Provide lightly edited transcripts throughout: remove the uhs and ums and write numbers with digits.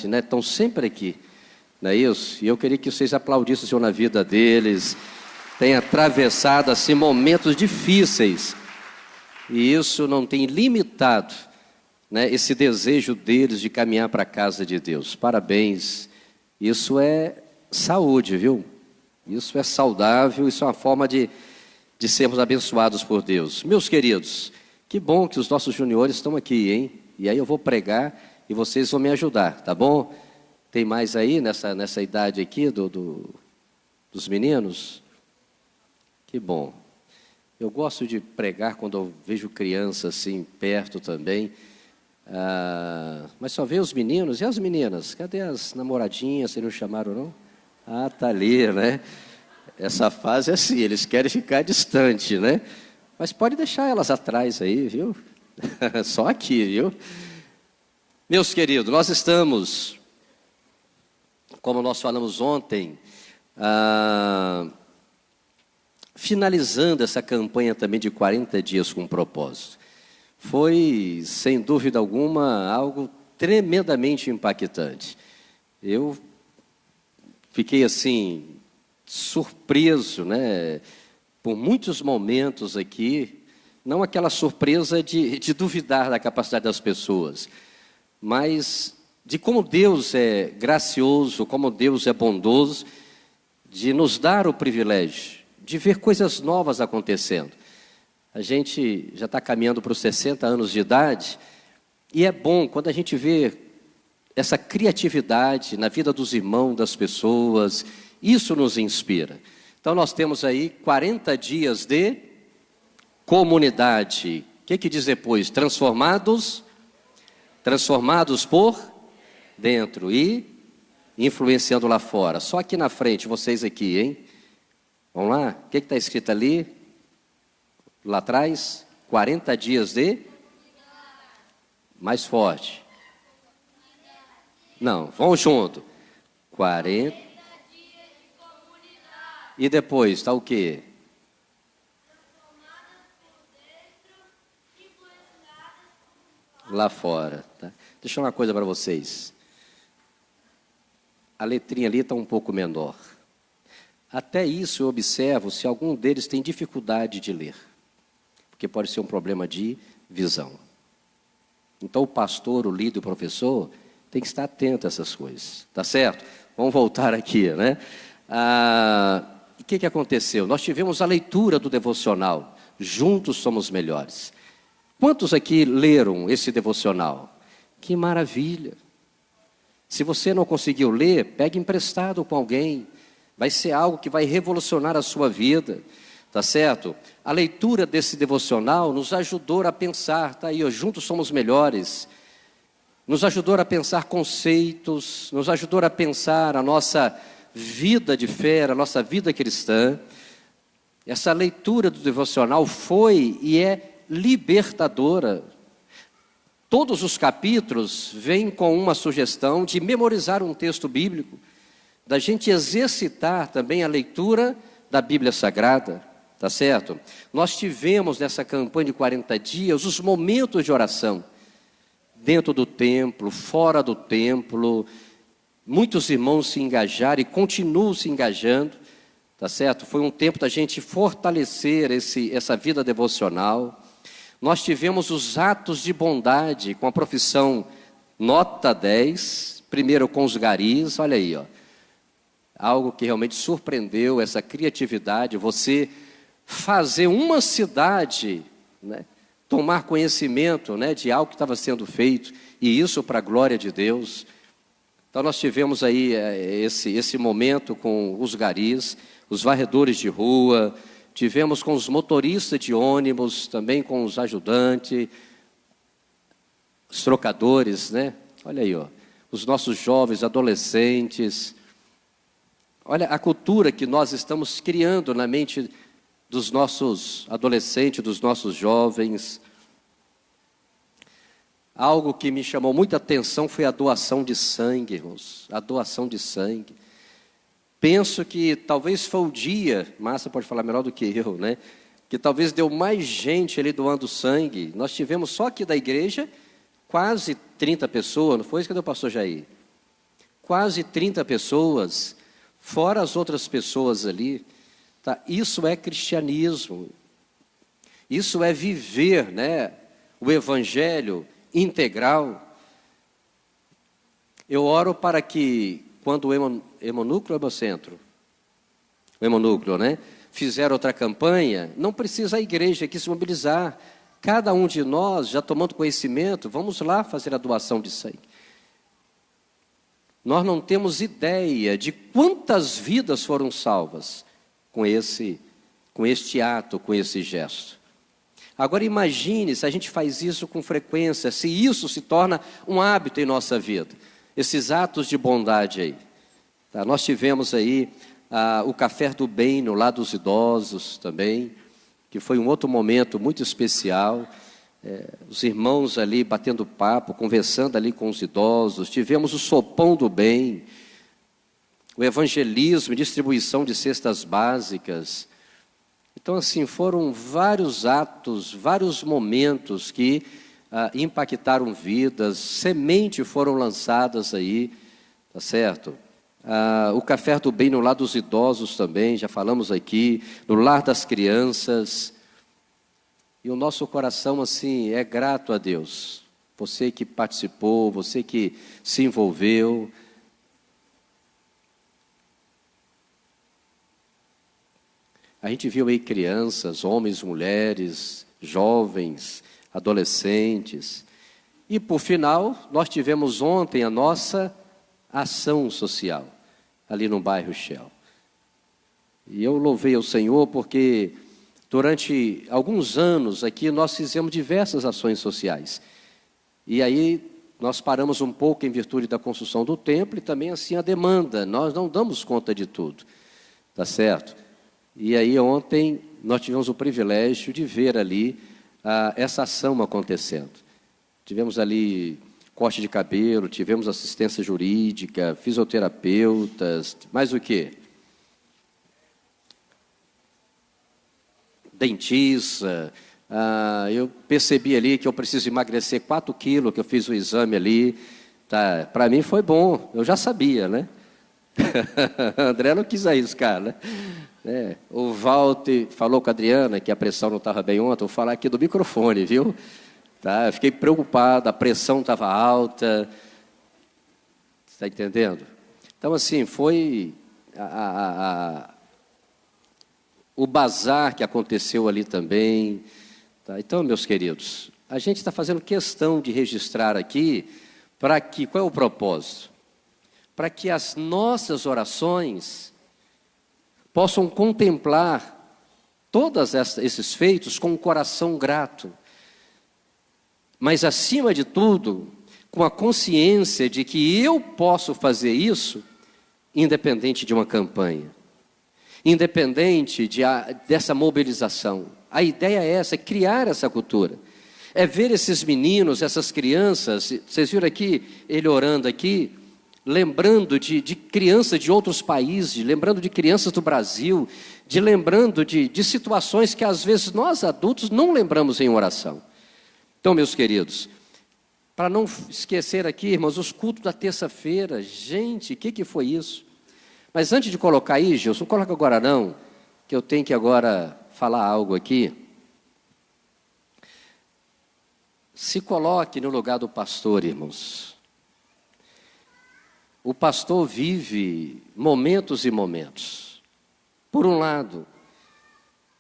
né? Estão sempre aqui, não é isso? E eu queria que vocês aplaudissem o Senhor na vida deles, tem atravessado assim momentos difíceis, e isso não tem limitado, né, esse desejo deles de caminhar para a casa de Deus. Parabéns, isso é saúde, viu? Isso é saudável, isso é uma forma de sermos abençoados por Deus. Meus queridos, que bom que os nossos juniores estão aqui, hein? E aí eu vou pregar e vocês vão me ajudar, tá bom? Tem mais aí nessa idade aqui dos meninos? Que bom. Eu gosto de pregar quando eu vejo criança assim perto também. Mas só vê os meninos e as meninas. Cadê as namoradinhas? Vocês não chamaram, não? Ah, tá ali, né? Essa fase é assim, eles querem ficar distante, né? Mas pode deixar elas atrás aí, viu? Só aqui, viu? Meus queridos, nós estamos, como nós falamos ontem, finalizando essa campanha também de 40 dias com propósito. Foi, sem dúvida alguma, algo tremendamente impactante. Eu fiquei assim, surpreso, né, por muitos momentos aqui, não aquela surpresa de duvidar da capacidade das pessoas, mas de como Deus é gracioso, como Deus é bondoso, de nos dar o privilégio de ver coisas novas acontecendo. A gente já está caminhando para os 60 anos de idade, e é bom quando a gente vê essa criatividade na vida dos irmãos, das pessoas, isso nos inspira. Então nós temos aí 40 dias de comunidade. O que diz depois? Transformados por dentro e influenciando lá fora. Só aqui na frente, vocês aqui, hein? Vamos lá? O que está escrito ali? Lá atrás? 40 dias de... Mais forte. Não, vamos junto. 40... E depois, está o quê? Lá fora. Tá? Deixa eu falar uma coisa para vocês. A letrinha ali está um pouco menor. Até isso eu observo se algum deles tem dificuldade de ler. Porque pode ser um problema de visão. Então o pastor, o líder, o professor, tem que estar atento a essas coisas. Tá certo? Vamos voltar aqui, né? O que aconteceu? Nós tivemos a leitura do devocional. Juntos somos melhores. Quantos aqui leram esse devocional? Que maravilha! Se você não conseguiu ler, pegue emprestado com alguém. Vai ser algo que vai revolucionar a sua vida, tá certo? A leitura desse devocional nos ajudou a pensar, tá aí, ó, juntos somos melhores. Nos ajudou a pensar conceitos, nos ajudou a pensar a nossa vida de fé, a nossa vida cristã. Essa leitura do devocional foi e é libertadora. Todos os capítulos vêm com uma sugestão de memorizar um texto bíblico, da gente exercitar também a leitura da Bíblia Sagrada, tá certo? Nós tivemos nessa campanha de 40 dias os momentos de oração, dentro do templo, fora do templo. Muitos irmãos se engajaram e continuam se engajando, tá certo? Foi um tempo da gente fortalecer essa vida devocional. Nós tivemos os atos de bondade com a profissão nota 10, primeiro com os garis, olha aí, ó. Algo que realmente surpreendeu, essa criatividade, você fazer uma cidade, né, tomar conhecimento, né, de algo que estava sendo feito, e isso para a glória de Deus. Então nós tivemos aí esse momento com os garis, os varredores de rua, tivemos com os motoristas de ônibus, também com os ajudantes, os trocadores, né? Olha aí, ó, os nossos jovens, adolescentes. Olha a cultura que nós estamos criando na mente dos nossos adolescentes, dos nossos jovens. Algo que me chamou muita atenção foi a doação de sangue, irmãos. A doação de sangue. Penso que talvez foi o dia, Márcia pode falar melhor do que eu, né? Que talvez deu mais gente ali doando sangue. Nós tivemos só aqui da igreja quase 30 pessoas, não foi isso? Cadê o pastor Jair? quase 30 pessoas, fora as outras pessoas ali. Tá? Isso é cristianismo. Isso é viver, né, o evangelho integral. Eu oro para que, quando o Hemonúcleo ou Hemocentro? O Hemonúcleo, né? Fizer outra campanha, não precisa a igreja aqui se mobilizar. Cada um de nós, já tomando conhecimento, vamos lá fazer a doação de sangue. Nós não temos ideia de quantas vidas foram salvas com este ato, com esse gesto. Agora imagine se a gente faz isso com frequência, se isso se torna um hábito em nossa vida. Esses atos de bondade aí. Tá? Nós tivemos aí o Café do Bem no Lar dos Idosos também, que foi um outro momento muito especial. Os irmãos ali batendo papo, conversando ali com os idosos. Tivemos o Sopão do Bem, o evangelismo e distribuição de cestas básicas. Então, assim, foram vários atos, vários momentos que impactaram vidas, sementes foram lançadas aí, tá certo? O Café do Bem no Lar dos Idosos também, já falamos aqui, no Lar das Crianças. E o nosso coração, assim, é grato a Deus. Você que participou, você que se envolveu. A gente viu aí crianças, homens, mulheres, jovens, adolescentes. E, por final, nós tivemos ontem a nossa ação social, ali no bairro Shell. E eu louvei ao Senhor porque, durante alguns anos aqui, nós fizemos diversas ações sociais. E aí, nós paramos um pouco em virtude da construção do templo e também, assim, a demanda. Nós não damos conta de tudo, tá certo? E aí ontem nós tivemos o privilégio de ver ali essa ação acontecendo. Tivemos ali corte de cabelo, tivemos assistência jurídica, fisioterapeutas, mais o quê? Dentista. Eu percebi ali que eu preciso emagrecer 4 quilos, que eu fiz o exame ali. Tá, para mim foi bom, eu já sabia, né? André não quis arriscar, né? O Walter falou com a Adriana que a pressão não estava bem ontem. Vou falar aqui do microfone, viu? Tá? Eu fiquei preocupado, a pressão estava alta. Está entendendo? Então, assim, foi o bazar que aconteceu ali também. Tá? Então, meus queridos, a gente está fazendo questão de registrar aqui para que, qual é o propósito? Para que as nossas orações possam contemplar todos esses feitos com um coração grato, mas, acima de tudo, com a consciência de que eu posso fazer isso independente de uma campanha, independente dessa mobilização. A ideia é essa, é criar essa cultura, é ver esses meninos, essas crianças. Vocês viram aqui, ele orando aqui, lembrando de crianças de outros países, lembrando de crianças do Brasil, lembrando de situações que às vezes nós adultos não lembramos em oração. Então, meus queridos, para não esquecer aqui, irmãos, os cultos da terça-feira. Gente, o que foi isso? Mas antes de colocar aí, Gilson, não coloca agora não, que eu tenho que agora falar algo aqui. Se coloque no lugar do pastor, irmãos. O pastor vive momentos e momentos. Por um lado,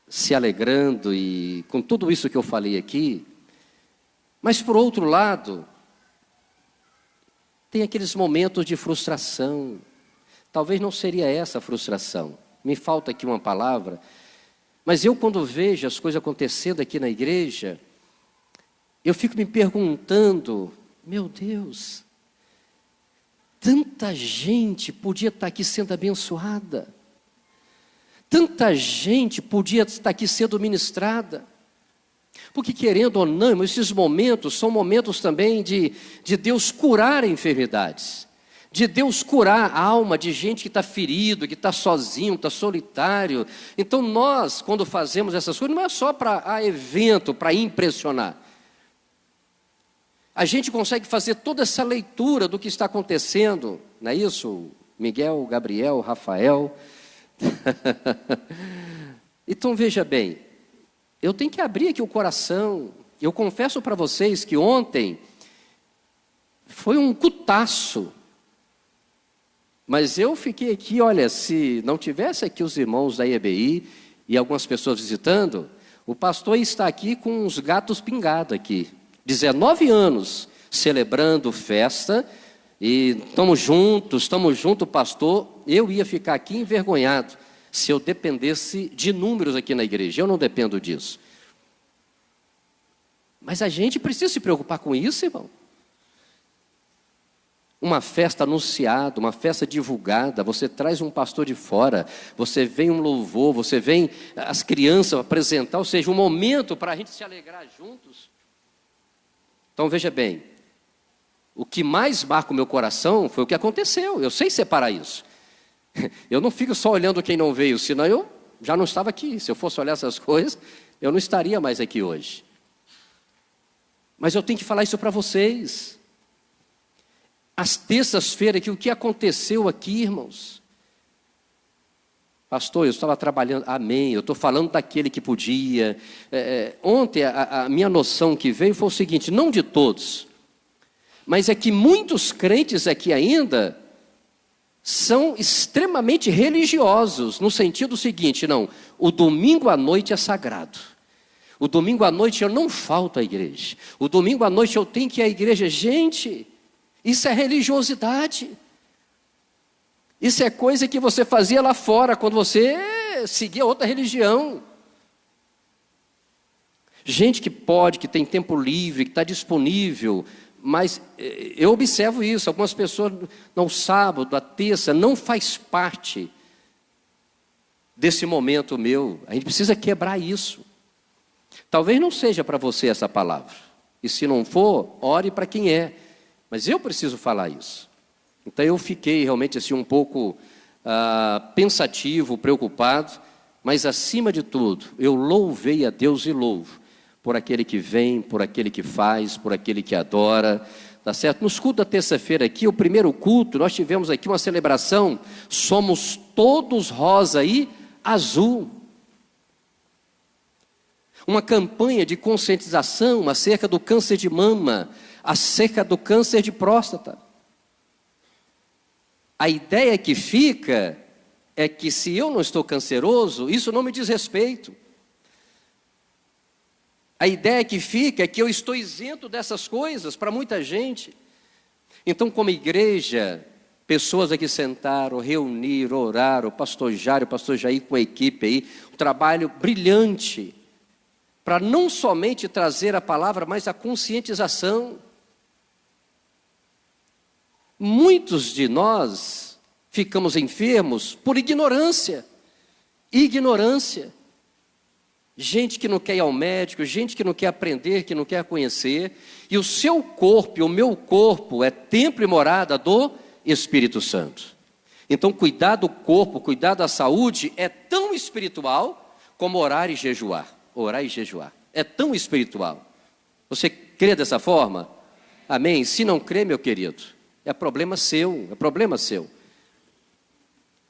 se alegrando e com tudo isso que eu falei aqui, mas por outro lado, tem aqueles momentos de frustração. Talvez não seria essa a frustração. Me falta aqui uma palavra. Mas eu, quando vejo as coisas acontecendo aqui na igreja, eu fico me perguntando, meu Deus, tanta gente podia estar aqui sendo abençoada. Tanta gente podia estar aqui sendo ministrada. Porque, querendo ou não, esses momentos são momentos também de Deus curar enfermidades. De Deus curar a alma de gente que está ferido, que está sozinho, está solitário. Então nós, quando fazemos essas coisas, não é só para evento, para impressionar. A gente consegue fazer toda essa leitura do que está acontecendo não é isso? Miguel, Gabriel, Rafael. Então veja bem, eu tenho que abrir aqui o coração. Eu confesso para vocês que ontem foi um cutaço. Mas eu fiquei aqui, olha, se não tivesse aqui os irmãos da IEBI e algumas pessoas visitando, o pastor está aqui com uns gatos pingados aqui. 19 anos celebrando festa, e estamos juntos, pastor. Eu ia ficar aqui envergonhado se eu dependesse de números aqui na igreja. Eu não dependo disso. Mas a gente precisa se preocupar com isso, irmão. Uma festa anunciada, uma festa divulgada, você traz um pastor de fora, você vem um louvor, você vem as crianças apresentar, ou seja, um momento para a gente se alegrar juntos. Então veja bem, o que mais marca o meu coração foi o que aconteceu, eu sei separar isso. Eu não fico só olhando quem não veio, senão eu já não estava aqui. Se eu fosse olhar essas coisas, eu não estaria mais aqui hoje. Mas eu tenho que falar isso para vocês. Às terças-feiras, que o que aconteceu aqui, irmãos? Pastor, eu estava trabalhando, amém, eu estou falando daquele que podia. Ontem a minha noção que veio foi o seguinte, não de todos, mas é que muitos crentes aqui ainda são extremamente religiosos, no sentido seguinte, não, o domingo à noite é sagrado. O domingo à noite eu não falto à igreja. O domingo à noite eu tenho que ir à igreja. Gente, isso é religiosidade. Isso é coisa que você fazia lá fora, quando você seguia outra religião. Gente que pode, que tem tempo livre, que está disponível, mas eu observo isso, algumas pessoas no sábado, a terça, não faz parte desse momento meu. A gente precisa quebrar isso. Talvez não seja para você essa palavra, e se não for, ore para quem é. Mas eu preciso falar isso. Então eu fiquei realmente assim um pouco pensativo, preocupado, mas acima de tudo, eu louvei a Deus e louvo por aquele que vem, por aquele que faz, por aquele que adora, tá certo? Nos cultos da terça-feira aqui, o primeiro culto, nós tivemos aqui uma celebração, somos todos rosa e azul. Uma campanha de conscientização acerca do câncer de mama, acerca do câncer de próstata. A ideia que fica é que se eu não estou canceroso, isso não me diz respeito. A ideia que fica é que eu estou isento dessas coisas para muita gente. Então, como igreja, pessoas aqui sentaram, reuniram, oraram, o pastor Jário, o pastor Jair com a equipe aí, um trabalho brilhante, para não somente trazer a palavra, mas a conscientização. Muitos de nós ficamos enfermos por ignorância. Ignorância. Gente que não quer ir ao médico, gente que não quer aprender, que não quer conhecer. E o seu corpo e o meu corpo é templo e morada do Espírito Santo. Então, cuidar do corpo, cuidar da saúde é tão espiritual como orar e jejuar. Orar e jejuar. É tão espiritual. Você crê dessa forma? Amém? Se não crê, meu querido, é problema seu, é problema seu.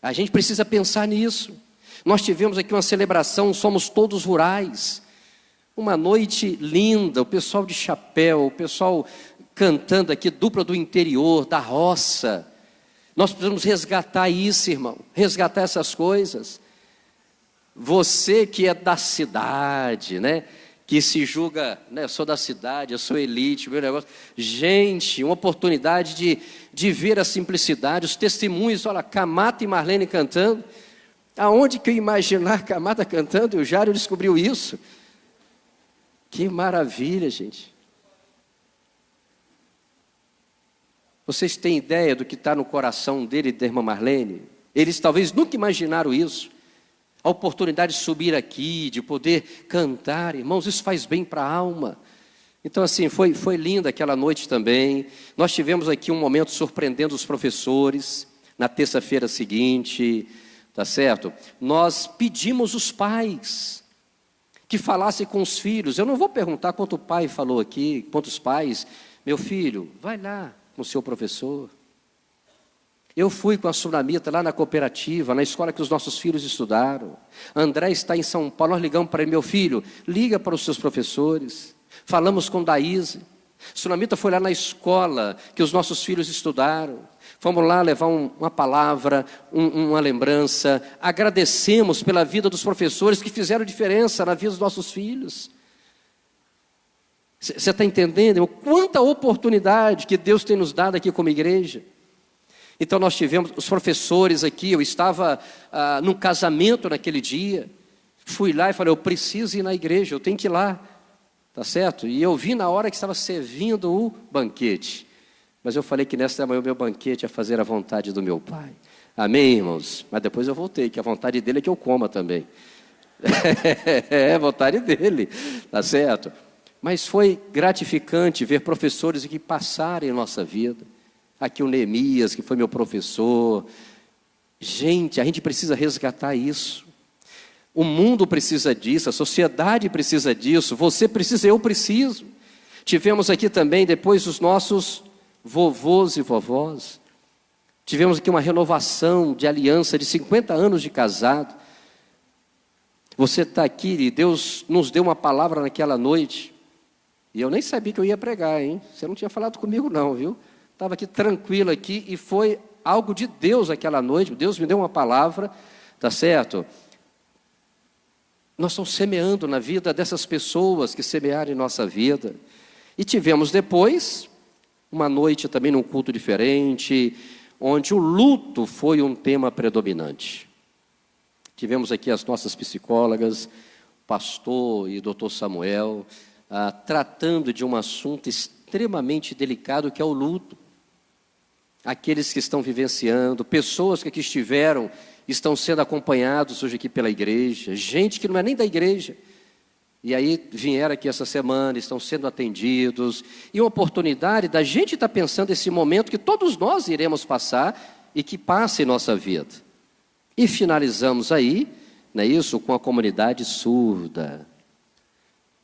A gente precisa pensar nisso. Nós tivemos aqui uma celebração, somos todos rurais. Uma noite linda, o pessoal de chapéu, o pessoal cantando aqui, dupla do interior, da roça. Nós precisamos resgatar isso, irmão, resgatar essas coisas. Você que é da cidade, né? Que se julga, né? Eu sou da cidade, eu sou elite, meu negócio. Gente, uma oportunidade de ver a simplicidade, os testemunhos, olha, Camata e Marlene cantando. Aonde que eu imaginar Camata cantando? E o Jário descobriu isso. Que maravilha, gente. Vocês têm ideia do que está no coração dele e da irmã Marlene? Eles talvez nunca imaginaram isso. A oportunidade de subir aqui, de poder cantar, irmãos, isso faz bem para a alma. Então assim, foi linda aquela noite também. Nós tivemos aqui um momento surpreendendo os professores, na terça-feira seguinte, tá certo? Nós pedimos os pais que falassem com os filhos. Eu não vou perguntar quanto pai falou aqui, quantos pais. Meu filho, vai lá com o seu professor. Eu fui com a Sunamita lá na cooperativa, na escola que os nossos filhos estudaram. André está em São Paulo, nós ligamos para ele: meu filho, liga para os seus professores. Falamos com Daíse. Sunamita foi lá na escola que os nossos filhos estudaram. Fomos lá levar uma palavra, uma lembrança. Agradecemos pela vida dos professores que fizeram diferença na vida dos nossos filhos. Você está entendendo? Quanta oportunidade que Deus tem nos dado aqui como igreja. Então nós tivemos os professores aqui. Eu estava num casamento naquele dia. Fui lá e falei: eu preciso ir na igreja, eu tenho que ir lá. Tá certo? E eu vi na hora que estava servindo o banquete. Mas eu falei que nessa manhã o meu banquete é fazer a vontade do meu Pai. Amém, irmãos? Mas depois eu voltei, que a vontade dele é que eu coma também. É a vontade dele, tá certo? Mas foi gratificante ver professores que passaram em nossa vida. Aqui o Neemias, que foi meu professor. Gente, a gente precisa resgatar isso. O mundo precisa disso, a sociedade precisa disso, você precisa, eu preciso. Tivemos aqui também depois os nossos vovôs e vovós. Tivemos aqui uma renovação de aliança de 50 anos de casado. Você está aqui e Deus nos deu uma palavra naquela noite. E eu nem sabia que eu ia pregar, hein? Você não tinha falado comigo não, viu? Estava aqui tranquilo aqui e foi algo de Deus aquela noite. Deus me deu uma palavra, tá certo? Nós estamos semeando na vida dessas pessoas que semearam em nossa vida. E tivemos depois uma noite também num culto diferente, onde o luto foi um tema predominante. Tivemos aqui as nossas psicólogas, pastor e doutor Samuel, tratando de um assunto extremamente delicado, que é o luto. Aqueles que estão vivenciando, pessoas que aqui estiveram, estão sendo acompanhados hoje aqui pela igreja, gente que não é nem da igreja, e aí vieram aqui essa semana, estão sendo atendidos, e uma oportunidade da gente estar pensando esse momento que todos nós iremos passar e que passa em nossa vida. E finalizamos aí, não é isso, com a comunidade surda.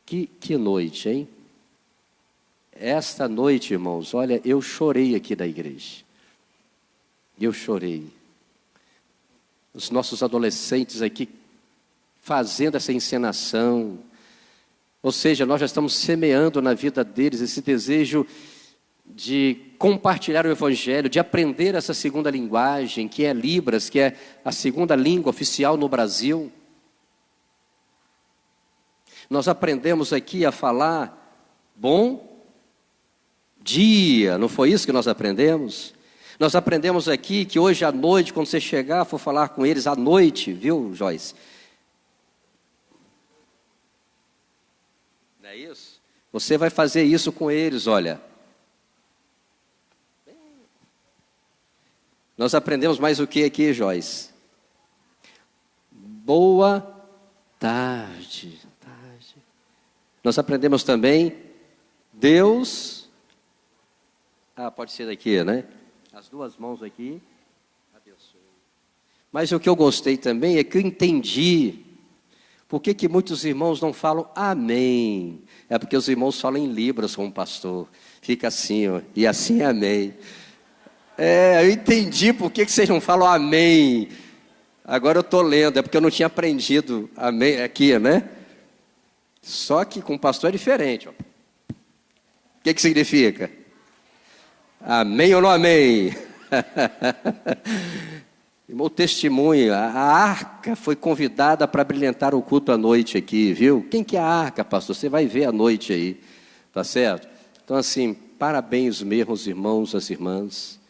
Que noite, hein? Esta noite, irmãos, olha, eu chorei aqui da igreja. Eu chorei. Os nossos adolescentes aqui fazendo essa encenação. Ou seja, nós já estamos semeando na vida deles esse desejo de compartilhar o Evangelho, de aprender essa segunda linguagem, que é Libras, que é a segunda língua oficial no Brasil. Nós aprendemos aqui a falar bom dia, não foi isso que nós aprendemos? Nós aprendemos aqui que hoje à noite, quando você chegar, for falar com eles à noite, viu, Joyce? Não é isso? Você vai fazer isso com eles, olha. Nós aprendemos mais o que aqui, Joyce? Boa tarde. Nós aprendemos também, Deus... pode ser daqui, né? As duas mãos aqui. Abençoe. Mas o que eu gostei também é que eu entendi por que muitos irmãos não falam amém. É porque os irmãos falam em Libras com o pastor. Fica assim, ó, e assim amém. Eu entendi por que vocês não falam amém. Agora eu estou lendo, é porque eu não tinha aprendido amém aqui, né? Só que com o pastor é diferente. Ó. O que significa? Amém ou não amém? O testemunho, a arca foi convidada para brilhantar o culto à noite aqui, viu? Quem que é a arca, pastor? Você vai ver à noite aí, tá certo? Então assim, parabéns mesmo aos irmãos, às irmãs.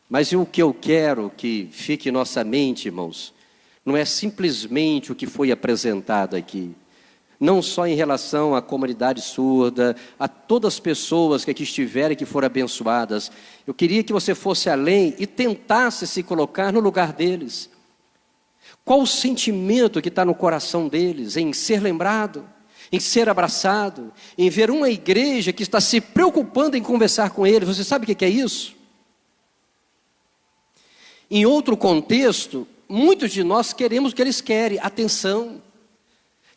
Mas o que eu quero que fique em nossa mente, irmãos, não é simplesmente o que foi apresentado aqui. Não só em relação à comunidade surda, a todas as pessoas que aqui estiverem e que foram abençoadas. Eu queria que você fosse além e tentasse se colocar no lugar deles. Qual o sentimento que está no coração deles em ser lembrado, em ser abraçado, em ver uma igreja que está se preocupando em conversar com eles? Você sabe o que é isso? Em outro contexto, muitos de nós queremos o que eles querem, atenção.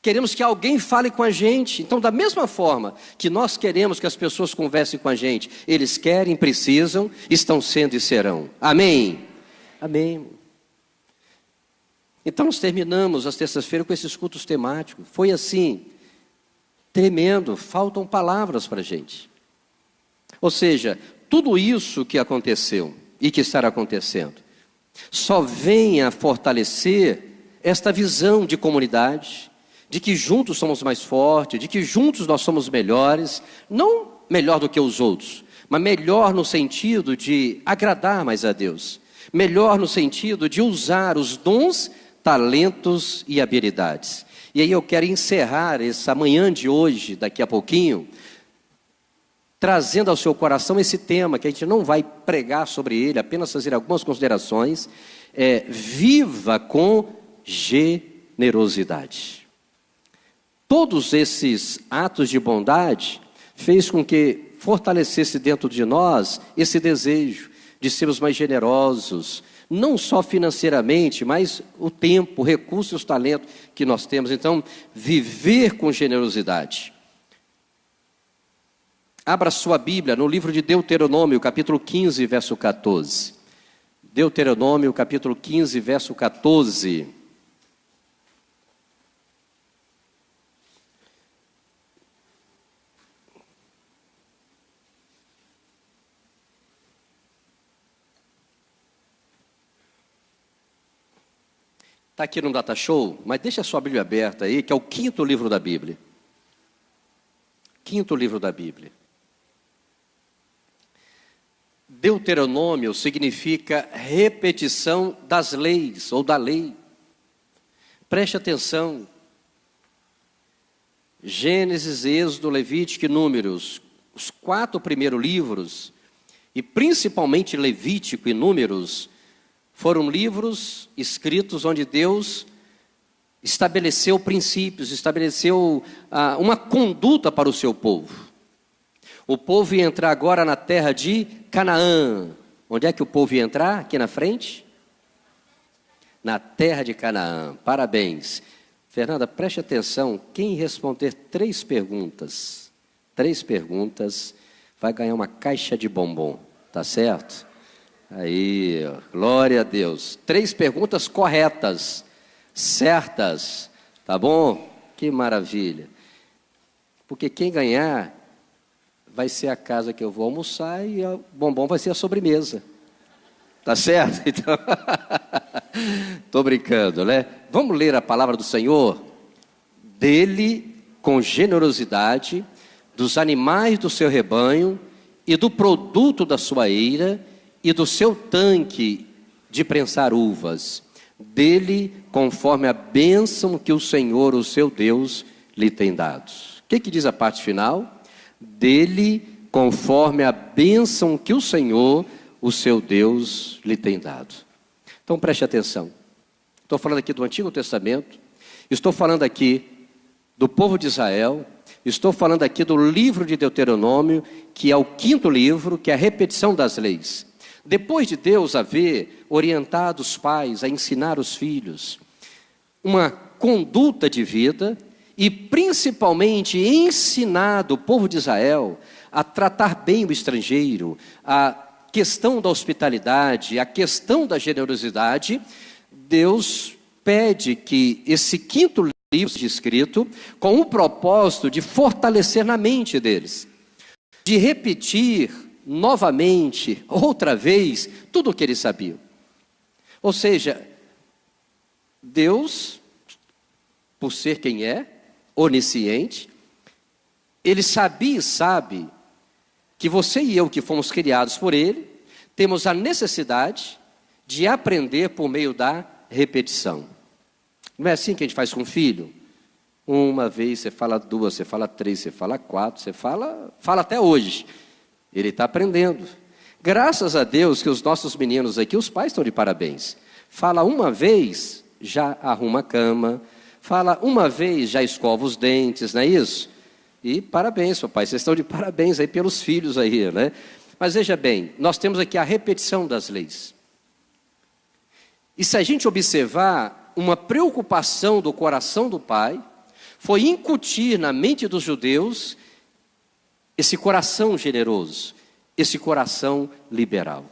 Queremos que alguém fale com a gente. Então, da mesma forma que nós queremos que as pessoas conversem com a gente, eles querem, precisam, estão sendo e serão. Amém? Amém. Então, nós terminamos as terças-feiras com esses cultos temáticos. Foi assim, tremendo, faltam palavras para a gente. Ou seja, tudo isso que aconteceu e que estará acontecendo, só vem a fortalecer esta visão de comunidade, de que juntos somos mais fortes, de que juntos nós somos melhores, não melhor do que os outros, mas melhor no sentido de agradar mais a Deus, melhor no sentido de usar os dons, talentos e habilidades. E aí eu quero encerrar essa manhã de hoje, daqui a pouquinho, trazendo ao seu coração esse tema, que a gente não vai pregar sobre ele, apenas fazer algumas considerações, viva com generosidade. Todos esses atos de bondade fez com que fortalecesse dentro de nós esse desejo de sermos mais generosos, não só financeiramente, mas o tempo, o recurso e os talentos que nós temos. Então, viver com generosidade. Abra sua Bíblia no livro de Deuteronômio, capítulo 15, verso 14. Deuteronômio, capítulo 15, verso 14. Está aqui no Data Show, mas deixa a sua Bíblia aberta aí, que é o 5º livro da Bíblia. 5º livro da Bíblia. Deuteronômio significa repetição das leis, ou da lei. Preste atenção. Gênesis, Êxodo, Levítico e Números, os 4 primeiros livros, e principalmente Levítico e Números, foram livros escritos onde Deus estabeleceu princípios, estabeleceu uma conduta para o seu povo. O povo ia entrar agora na terra de Canaã. Onde é que o povo ia entrar? Aqui na frente? Na terra de Canaã. Parabéns. Fernanda, preste atenção. Quem responder 3 perguntas, vai ganhar uma caixa de bombom. Tá certo? Aí, glória a Deus. 3 perguntas corretas, certas, tá bom? Que maravilha. Porque quem ganhar vai ser a casa que eu vou almoçar e o bombom vai ser a sobremesa. Tá certo? Então, tô brincando, né? Vamos ler a palavra do Senhor? Dele, com generosidade, dos animais do seu rebanho e do produto da sua eira, e do seu tanque de prensar uvas, dele conforme a bênção que o Senhor, o seu Deus, lhe tem dado. O que diz a parte final? Dele conforme a bênção que o Senhor, o seu Deus, lhe tem dado. Então preste atenção. Estou falando aqui do Antigo Testamento, estou falando aqui do povo de Israel, estou falando aqui do livro de Deuteronômio, que é o 5º livro, que é a repetição das leis. Depois de Deus haver orientado os pais a ensinar os filhos uma conduta de vida e principalmente ensinado o povo de Israel a tratar bem o estrangeiro, a questão da hospitalidade, a questão da generosidade, Deus pede que esse 5º livro seja escrito com o propósito de fortalecer na mente deles, de repetir novamente, outra vez, tudo o que eles sabiam. Ou seja, Deus, por ser quem é, onisciente, Ele sabia e sabe que você e eu, que fomos criados por Ele, temos a necessidade de aprender por meio da repetição. Não é assim que a gente faz com o filho? Uma vez, você fala 2, você fala 3, você fala 4, você fala até hoje. Ele está aprendendo. Graças a Deus que os nossos meninos aqui, os pais estão de parabéns. Fala uma vez, já arruma a cama. Fala uma vez, já escova os dentes, não é isso? E parabéns, papai, vocês estão de parabéns aí pelos filhos aí, né? Mas veja bem, nós temos aqui a repetição das leis. E se a gente observar uma preocupação do coração do pai, foi incutir na mente dos judeus esse coração generoso, esse coração liberal.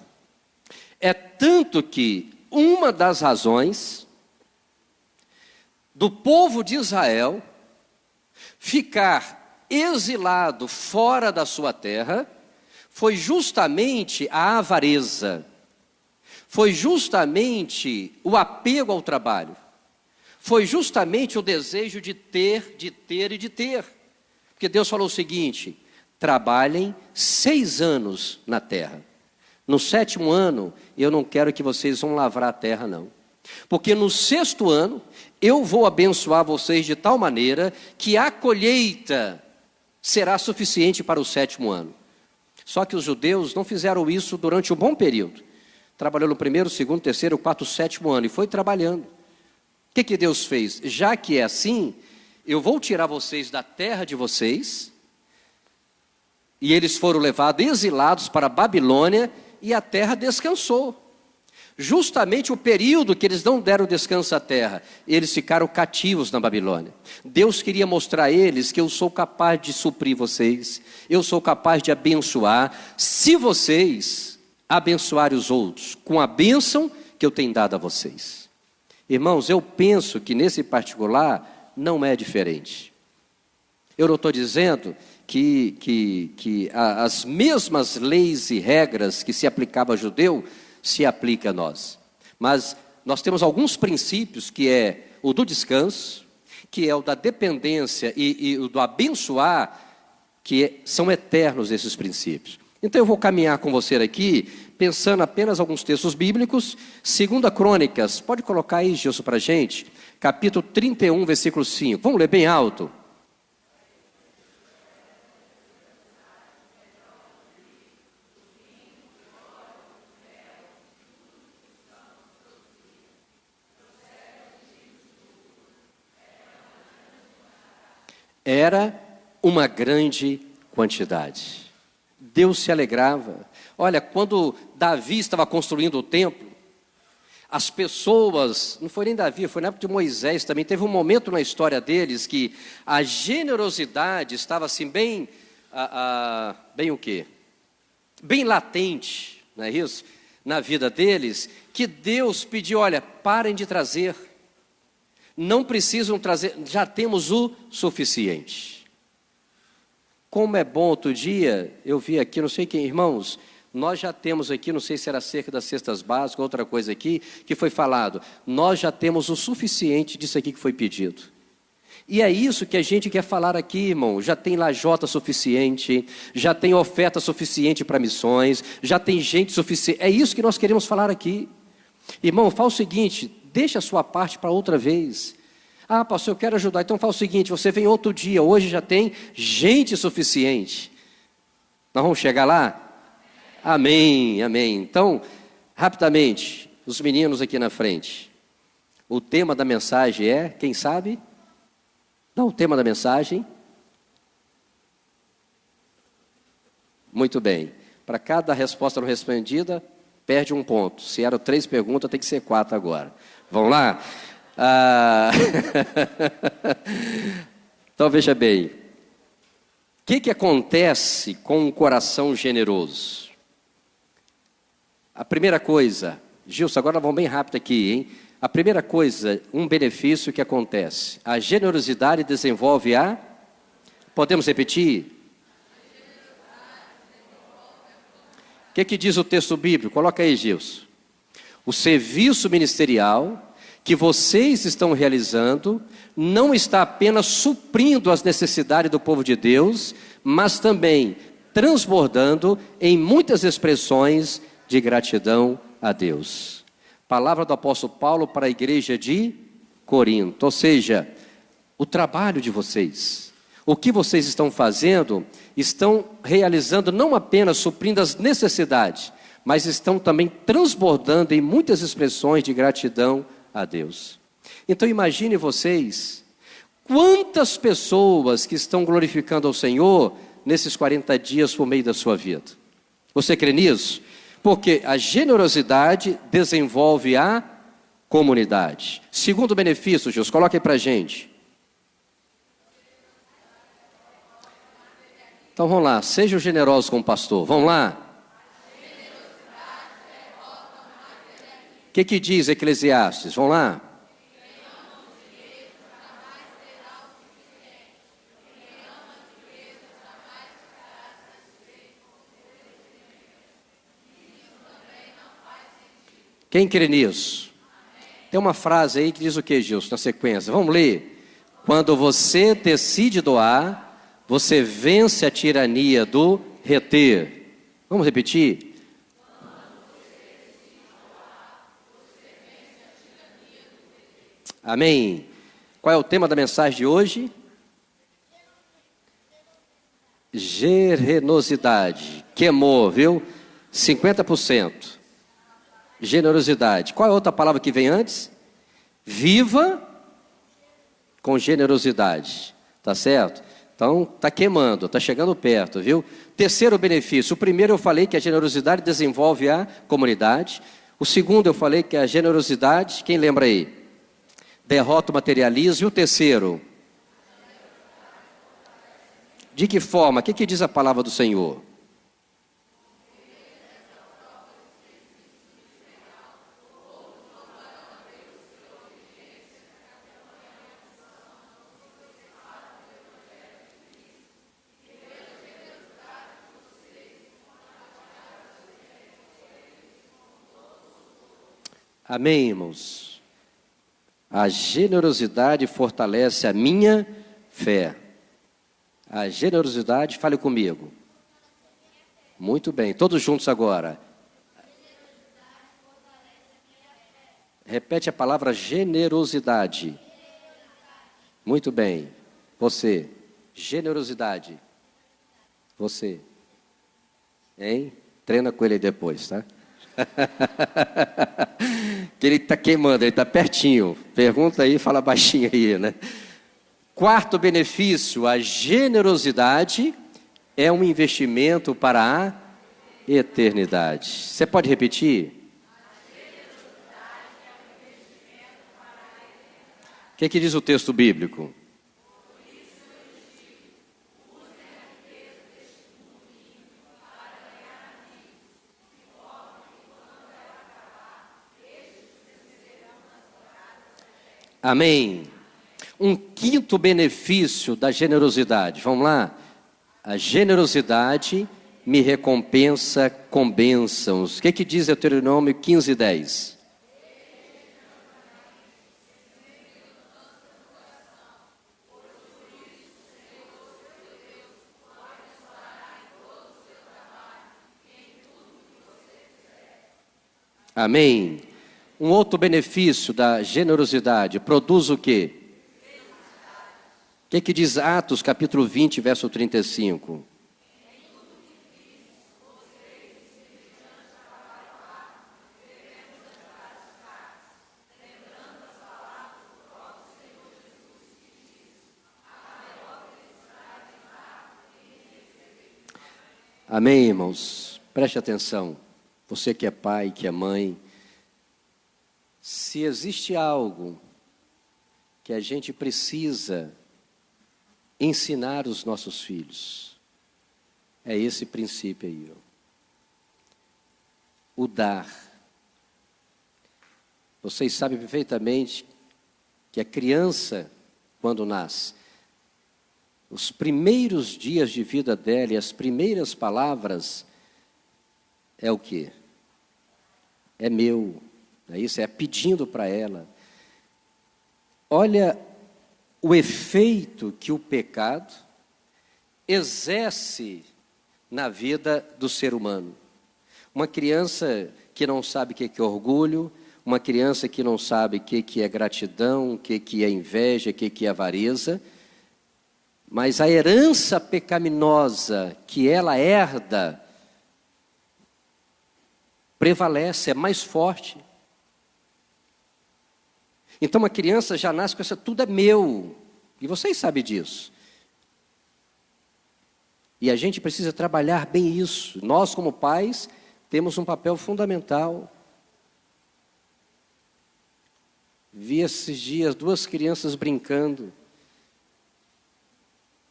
É tanto que uma das razões do povo de Israel ficar exilado fora da sua terra foi justamente a avareza, foi justamente o apego ao trabalho, foi justamente o desejo de ter, de ter e de ter. Porque Deus falou o seguinte: trabalhem 6 anos na terra. No 7º ano, eu não quero que vocês vão lavrar a terra, não. Porque no 6º ano, eu vou abençoar vocês de tal maneira que a colheita será suficiente para o 7º ano. Só que os judeus não fizeram isso durante um bom período. Trabalhou no 1º, 2º, 3º, 4º, 7º ano e foi trabalhando. O que Deus fez? Já que é assim, eu vou tirar vocês da terra de vocês. E eles foram levados exilados para a Babilônia e a terra descansou. Justamente o período que eles não deram descanso à terra, eles ficaram cativos na Babilônia. Deus queria mostrar a eles que eu sou capaz de suprir vocês, eu sou capaz de abençoar, se vocês abençoarem os outros, com a bênção que eu tenho dado a vocês. Irmãos, eu penso que nesse particular não é diferente. Eu não estou dizendo que as mesmas leis e regras que se aplicavam a judeu se aplica a nós. Mas nós temos alguns princípios, que é o do descanso, que é o da dependência e o do abençoar, que são eternos esses princípios. Então eu vou caminhar com você aqui, pensando apenas alguns textos bíblicos. 2 Crônicas, pode colocar aí, Gilson, para a gente, capítulo 31, versículo 5. Vamos ler bem alto? Era uma grande quantidade. Deus se alegrava. Olha, quando Davi estava construindo o templo, as pessoas, não foi nem Davi, foi na época de Moisés também, teve um momento na história deles que a generosidade estava assim bem o quê? Bem latente, não é isso? Na vida deles, que Deus pediu, olha, parem de trazer. Não precisam trazer, já temos o suficiente. Como é bom, outro dia, eu vi aqui, não sei quem, irmãos, nós já temos aqui, não sei se era acerca das cestas básicas, outra coisa aqui, que foi falado, nós já temos o suficiente disso aqui que foi pedido. E é isso que a gente quer falar aqui, irmão, já tem lajota suficiente, já tem oferta suficiente para missões, já tem gente suficiente, é isso que nós queremos falar aqui. Irmão, fala o seguinte, deixa a sua parte para outra vez. Ah, pastor, eu quero ajudar. Então fala o seguinte, você vem outro dia, hoje já tem gente suficiente. Nós vamos chegar lá? Amém, amém. Então, rapidamente, os meninos aqui na frente. O tema da mensagem é, quem sabe? Não, o tema da mensagem. Muito bem. Para cada resposta não respondida, perde 1 ponto. Se eram 3 perguntas, tem que ser 4 agora. Vamos lá? Então veja bem, o que acontece com um coração generoso? A primeira coisa, Gilson, agora vamos bem rápido aqui, hein? A primeira coisa, um benefício que acontece, a generosidade desenvolve podemos repetir? O que diz o texto bíblico? Coloca aí, Gilson. O serviço ministerial que vocês estão realizando não está apenas suprindo as necessidades do povo de Deus, mas também transbordando em muitas expressões de gratidão a Deus. Palavra do apóstolo Paulo para a igreja de Corinto, ou seja, o trabalho de vocês, o que vocês estão fazendo, estão realizando não apenas suprindo as necessidades, mas estão também transbordando em muitas expressões de gratidão a Deus. Então imagine vocês, quantas pessoas que estão glorificando ao Senhor nesses 40 dias por meio da sua vida. Você crê nisso? Porque a generosidade desenvolve a comunidade. Segundo benefício, Deus, coloca aí para a gente. Então vamos lá, sejam generosos com o pastor. Vamos lá? O que diz Eclesiastes? Vamos lá? Quem crê nisso? Tem uma frase aí que diz o que, Gilson, na sequência? Vamos ler. Quando você decide doar, você vence a tirania do reter. Vamos repetir? Amém. Qual é o tema da mensagem de hoje? Generosidade. Queimou, viu? 50%. Generosidade. Qual é a outra palavra que vem antes? Viva com generosidade. Tá certo? Então, tá queimando, tá chegando perto, viu? Terceiro benefício. O primeiro eu falei que a generosidade desenvolve a comunidade. O segundo eu falei que a generosidade, quem lembra aí? Derrota o materialismo. E o terceiro? De que forma? O que diz a palavra do Senhor? Amém, irmãos? A generosidade fortalece a minha fé. A generosidade, fale comigo. Muito bem, todos juntos agora. Repete a palavra generosidade. Muito bem. Você. Generosidade. Você. Hein? Treina com ele aí depois, tá? Que ele está queimando, ele está pertinho. Pergunta aí, fala baixinho aí, né? Quarto benefício, a generosidade é um investimento para a eternidade. Você pode repetir? O que diz o texto bíblico? Amém. Um quinto benefício da generosidade. Vamos lá? A generosidade me recompensa com bênçãos. O que diz Deuteronômio 15:10? Amém. Um outro benefício da generosidade produz o quê? O que diz Atos capítulo 20, verso 35? Amém, irmãos? Preste atenção. Você que é pai, que é mãe. Se existe algo que a gente precisa ensinar os nossos filhos, é esse princípio aí, ó. O dar. Vocês sabem perfeitamente que a criança, quando nasce, os primeiros dias de vida dela e as primeiras palavras é o quê? É meu. É isso, é pedindo para ela. Olha o efeito que o pecado exerce na vida do ser humano. Uma criança que não sabe o que é orgulho, uma criança que não sabe o que é gratidão, o que é inveja, o que é avareza, mas a herança pecaminosa que ela herda prevalece, é mais forte. Então a criança já nasce com essa, tudo é meu, e vocês sabem disso. E a gente precisa trabalhar bem isso. Nós, como pais, temos um papel fundamental. Vi esses dias 2 crianças brincando.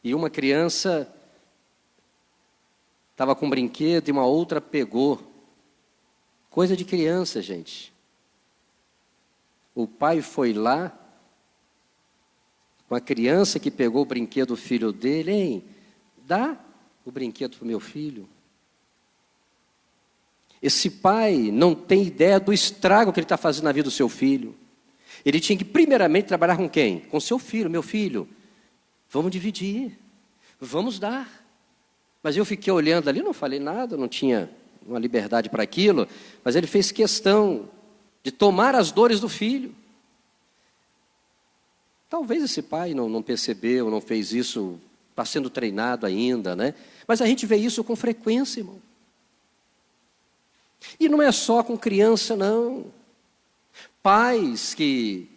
E uma criança Estava com um brinquedo e uma outra pegou. Coisa de criança, gente. O pai foi lá, com a criança que pegou o brinquedo do filho dele, hein? Dá o brinquedo para o meu filho. Esse pai não tem ideia do estrago que ele está fazendo na vida do seu filho. Ele tinha que primeiramente trabalhar com quem? Com seu filho. Meu filho, vamos dividir, vamos dar. Mas eu fiquei olhando ali, não falei nada, não tinha uma liberdade para aquilo, mas ele fez questão de tomar as dores do filho. Talvez esse pai não percebeu, não fez isso, está sendo treinado ainda, né? Mas a gente vê isso com frequência, irmão. E não é só com criança, não. Pais que,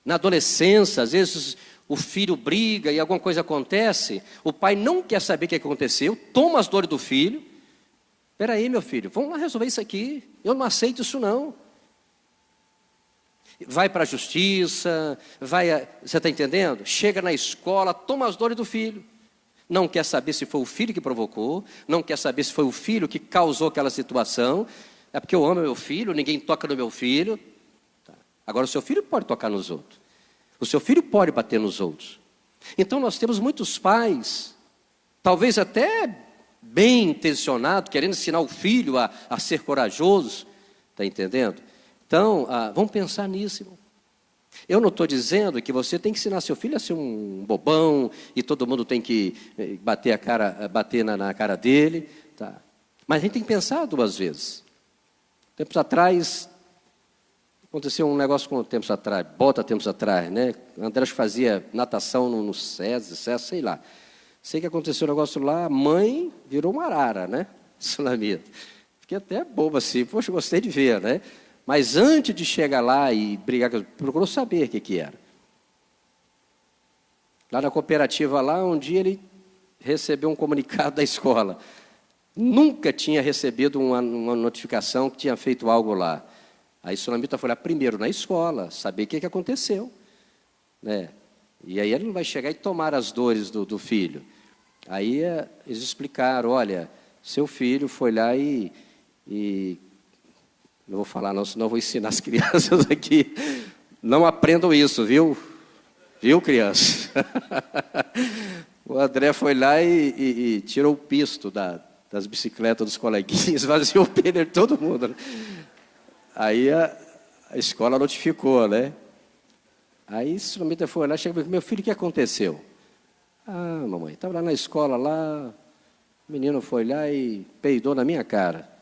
na adolescência, às vezes o filho briga e alguma coisa acontece, o pai não quer saber o que aconteceu, toma as dores do filho. Espera aí, meu filho, vamos lá resolver isso aqui. Eu não aceito isso, não. Vai para a justiça, você está entendendo? Chega na escola, toma as dores do filho. Não quer saber se foi o filho que provocou, não quer saber se foi o filho que causou aquela situação. É porque eu amo meu filho, ninguém toca no meu filho. Tá. Agora o seu filho pode tocar nos outros. O seu filho pode bater nos outros. Então nós temos muitos pais, talvez até bem intencionados, querendo ensinar o filho a ser corajoso. Está entendendo? Então, vamos pensar nisso, irmão. Eu não estou dizendo que você tem que ensinar seu filho a ser um bobão e todo mundo tem que bater na cara dele. Tá. Mas a gente tem que pensar duas vezes. Tempos atrás, aconteceu um negócio tempos atrás, né? André acho que fazia natação no SESI, sei lá. Sei que aconteceu um negócio lá, a mãe virou uma arara, né? Sulamita. Fiquei até bobo assim, poxa, gostei de ver, né? Mas antes de chegar lá e brigar, procurou saber o que era. Lá na cooperativa, um dia ele recebeu um comunicado da escola. Nunca tinha recebido uma notificação que tinha feito algo lá. Aí Sulamita foi lá primeiro na escola, saber o que aconteceu. Né? E aí ele não vai chegar e tomar as dores do filho. Aí eles explicaram, olha, seu filho foi lá e não vou falar não, senão eu vou ensinar as crianças aqui. Não aprendam isso, viu? Viu, criança? O André foi lá e tirou o pisto das bicicletas dos coleguinhas, esvaziou o pneu de todo mundo. Né? Aí a escola notificou, né? Aí o Sulamita foi lá, chegou e falou, meu filho, o que aconteceu? Ah, mamãe, estava lá na escola, o menino foi lá e peidou na minha cara.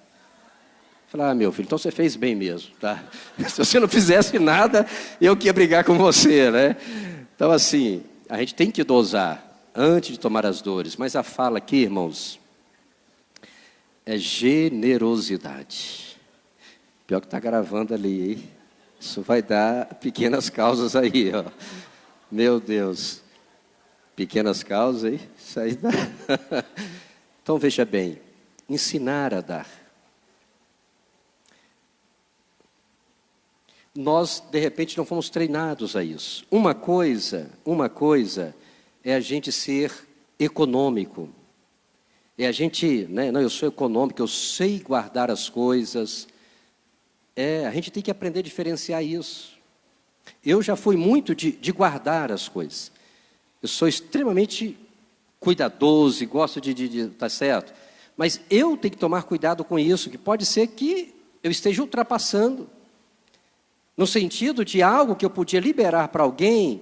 Falei, meu filho, então você fez bem mesmo, tá? Se você não fizesse nada, eu que ia brigar com você, né? Então, assim, a gente tem que dosar antes de tomar as dores. Mas a fala aqui, irmãos, é generosidade. Pior que está gravando ali, hein? Isso vai dar pequenas causas aí, ó. Meu Deus. Pequenas causas, hein? Isso aí dá. Então, veja bem, ensinar a dar. Nós, de repente, não fomos treinados a isso. Uma coisa é a gente ser econômico. É a gente, né? Não, eu sou econômico, eu sei guardar as coisas. A gente tem que aprender a diferenciar isso. Eu já fui muito de guardar as coisas. Eu sou extremamente cuidadoso e gosto tá certo? Mas eu tenho que tomar cuidado com isso, que pode ser que eu esteja ultrapassando. No sentido de algo que eu podia liberar para alguém,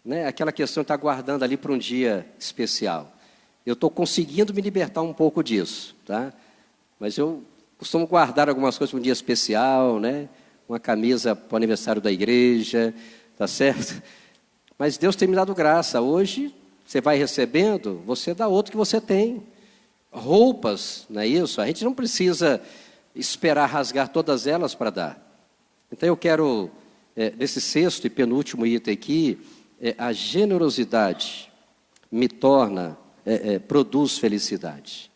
né, aquela questão de estar guardando ali para um dia especial. Eu estou conseguindo me libertar um pouco disso, tá? Mas eu costumo guardar algumas coisas para um dia especial, né? Uma camisa para o aniversário da igreja, tá certo? Mas Deus tem me dado graça. Hoje, você vai recebendo, você dá outro que você tem. Roupas, não é isso? A gente não precisa esperar rasgar todas elas para dar. Então eu quero, nesse sexto e penúltimo item aqui, a generosidade me torna, produz felicidade.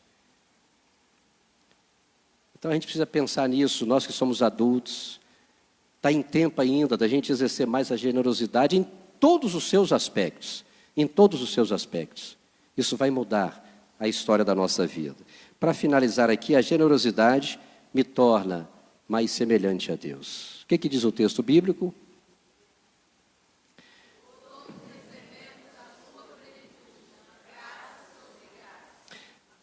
Então a gente precisa pensar nisso, nós que somos adultos, está em tempo ainda da gente exercer mais a generosidade em todos os seus aspectos, em todos os seus aspectos. Isso vai mudar a história da nossa vida. para finalizar aqui, a generosidade me torna mais semelhante a Deus. O que diz o texto bíblico?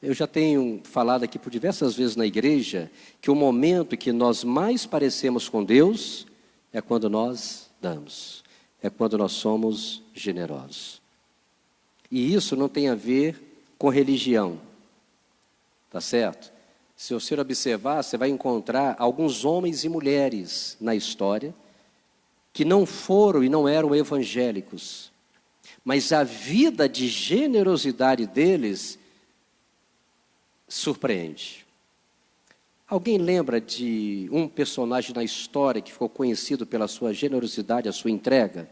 Eu já tenho falado aqui por diversas vezes na igreja que o momento que nós mais parecemos com Deus é quando nós damos, é quando nós somos generosos. E isso não tem a ver com religião, tá certo? Se você observar, você vai encontrar alguns homens e mulheres na história que não foram e não eram evangélicos, mas a vida de generosidade deles surpreende. Alguém lembra de um personagem na história que ficou conhecido pela sua generosidade, a sua entrega?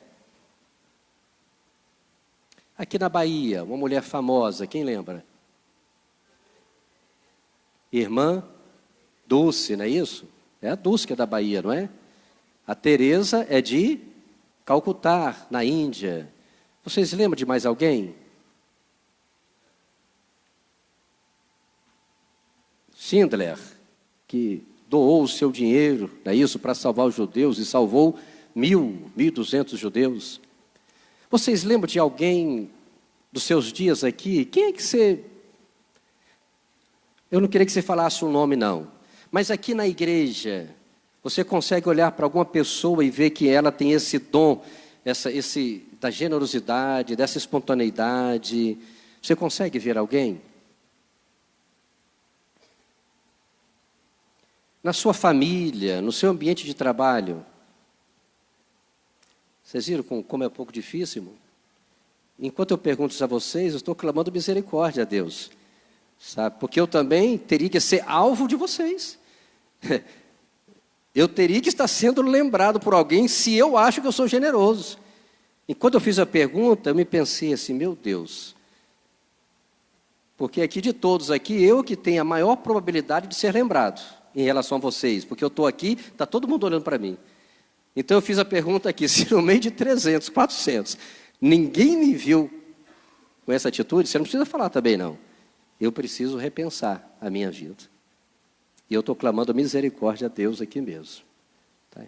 Aqui na Bahia, uma mulher famosa, quem lembra? Irmã Dulce, não é isso? É a Dulce que é da Bahia, não é? A Teresa é de Calcutá, na Índia. Vocês lembram de mais alguém? Schindler, que doou o seu dinheiro, não é isso, para salvar os judeus e salvou 1.200 judeus. Vocês lembram de alguém dos seus dias aqui? Quem é que você... Eu não queria que você falasse um nome, não. Mas aqui na igreja, você consegue olhar para alguma pessoa e ver que ela tem esse dom, da generosidade, dessa espontaneidade. Você consegue ver alguém? Na sua família, no seu ambiente de trabalho. Vocês viram como é um pouco difícil? Enquanto eu pergunto isso a vocês, eu estou clamando misericórdia a Deus. Sabe? Porque eu também teria que ser alvo de vocês. Eu teria que estar sendo lembrado por alguém se eu acho que eu sou generoso. Enquanto eu fiz a pergunta, eu me pensei assim, meu Deus. Porque aqui de todos aqui, eu que tenho a maior probabilidade de ser lembrado em relação a vocês. Porque eu estou aqui, está todo mundo olhando para mim. Então eu fiz a pergunta aqui, se no meio de 300, 400, ninguém me viu com essa atitude, você não precisa falar também não. Eu preciso repensar a minha vida. E eu estou clamando misericórdia a Deus aqui mesmo. Tá?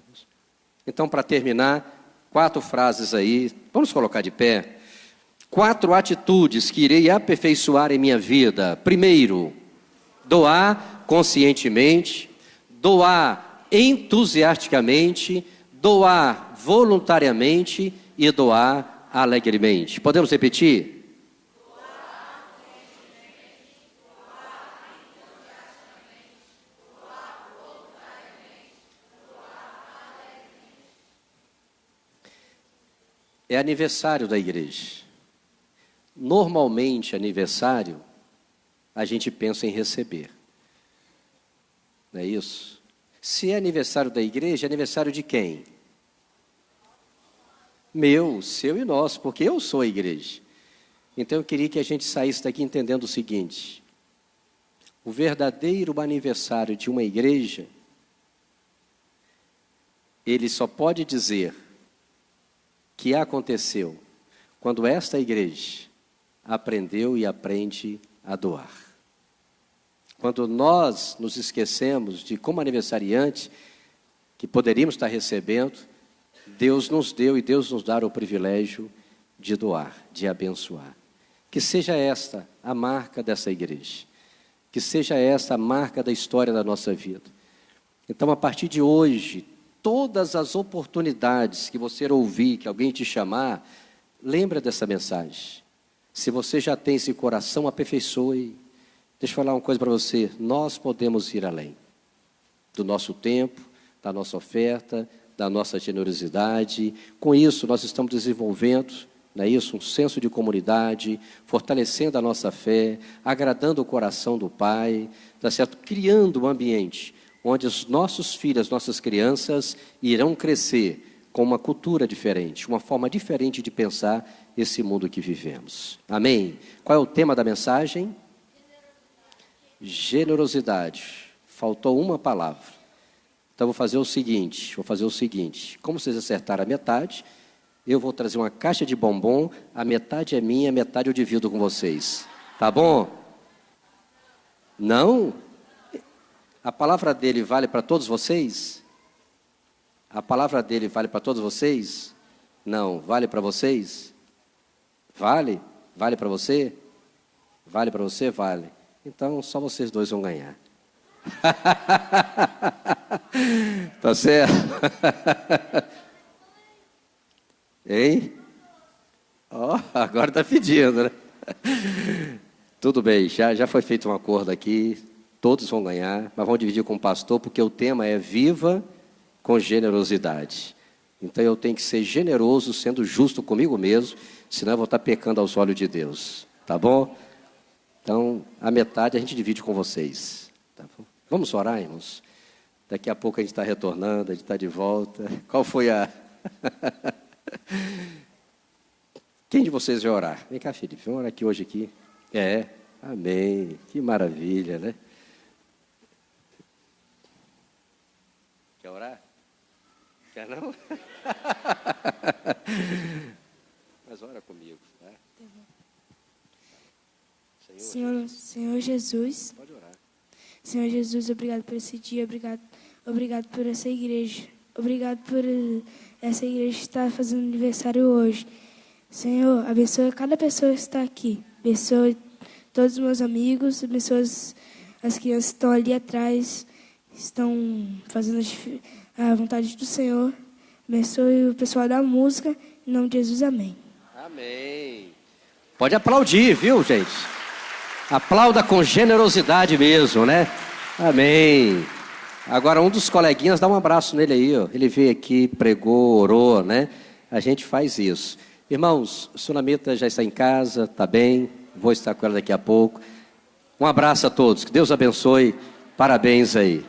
Então, para terminar, 4 frases aí, vamos colocar de pé. 4 atitudes que irei aperfeiçoar em minha vida. Primeiro, doar conscientemente, doar entusiasticamente, doar voluntariamente e doar alegremente. Podemos repetir? É aniversário da igreja. Normalmente, aniversário, a gente pensa em receber. Não é isso? Se é aniversário da igreja, é aniversário de quem? Meu, seu e nosso, porque eu sou a igreja. Então eu queria que a gente saísse daqui entendendo o seguinte: o verdadeiro aniversário de uma igreja, ele só pode dizer que aconteceu quando esta igreja aprendeu e aprende a doar. Quando nós nos esquecemos de, como aniversariante, que poderíamos estar recebendo, Deus nos deu e Deus nos dá o privilégio de doar, de abençoar. Que seja esta a marca dessa igreja. Que seja esta a marca da história da nossa vida. Então, a partir de hoje, todas as oportunidades que você ouvir, que alguém te chamar, lembra dessa mensagem. Se você já tem esse coração, aperfeiçoe. Deixa eu falar uma coisa para você. Nós podemos ir além do nosso tempo, da nossa oferta, da nossa generosidade. Com isso, nós estamos desenvolvendo, não é isso? Um senso de comunidade, fortalecendo a nossa fé, agradando o coração do Pai, tá certo? Criando um ambiente onde os nossos filhos, nossas crianças irão crescer com uma cultura diferente, uma forma diferente de pensar esse mundo que vivemos. Amém? Qual é o tema da mensagem? Generosidade. Faltou uma palavra. Então vou fazer o seguinte, como vocês acertaram a metade, eu vou trazer uma caixa de bombom, a metade é minha, a metade eu divido com vocês. Tá bom? Não? A palavra dele vale para todos vocês? A palavra dele vale para todos vocês? Não. Vale para vocês? Vale? Vale para você? Vale para você? Vale. Então, só vocês dois vão ganhar. Tá certo? Hein? Ó, agora tá pedindo, né? Tudo bem, já foi feito um acordo aqui. Todos vão ganhar, mas vamos dividir com o pastor, porque o tema é viva com generosidade. Então eu tenho que ser generoso, sendo justo comigo mesmo, senão eu vou estar pecando aos olhos de Deus. Tá bom? Então, a metade a gente divide com vocês. Tá bom? Vamos orar, irmãos? Daqui a pouco a gente está retornando, a gente está de volta. Qual foi a... Quem de vocês vai orar? Vem cá, Felipe, vamos orar aqui hoje aqui. Amém. Que maravilha, né? Quer orar? Quer não? Mas ora comigo, tá? Senhor Jesus. Pode orar. Senhor Jesus, obrigado por esse dia, obrigado por essa igreja. Obrigado por essa igreja estar fazendo aniversário hoje. Senhor, abençoe cada pessoa que está aqui. Abençoe todos os meus amigos, abençoe as crianças que estão ali atrás, estão fazendo a vontade do Senhor. Abençoe o pessoal da música. Em nome de Jesus, amém. Amém. Pode aplaudir, viu, gente? Aplauda com generosidade mesmo, né? Amém. Agora, um dos coleguinhas, dá um abraço nele aí, ó. Ele veio aqui, pregou, orou, né? A gente faz isso. Irmãos, a Sunamita já está em casa, está bem. Vou estar com ela daqui a pouco. Um abraço a todos. Que Deus abençoe. Parabéns aí.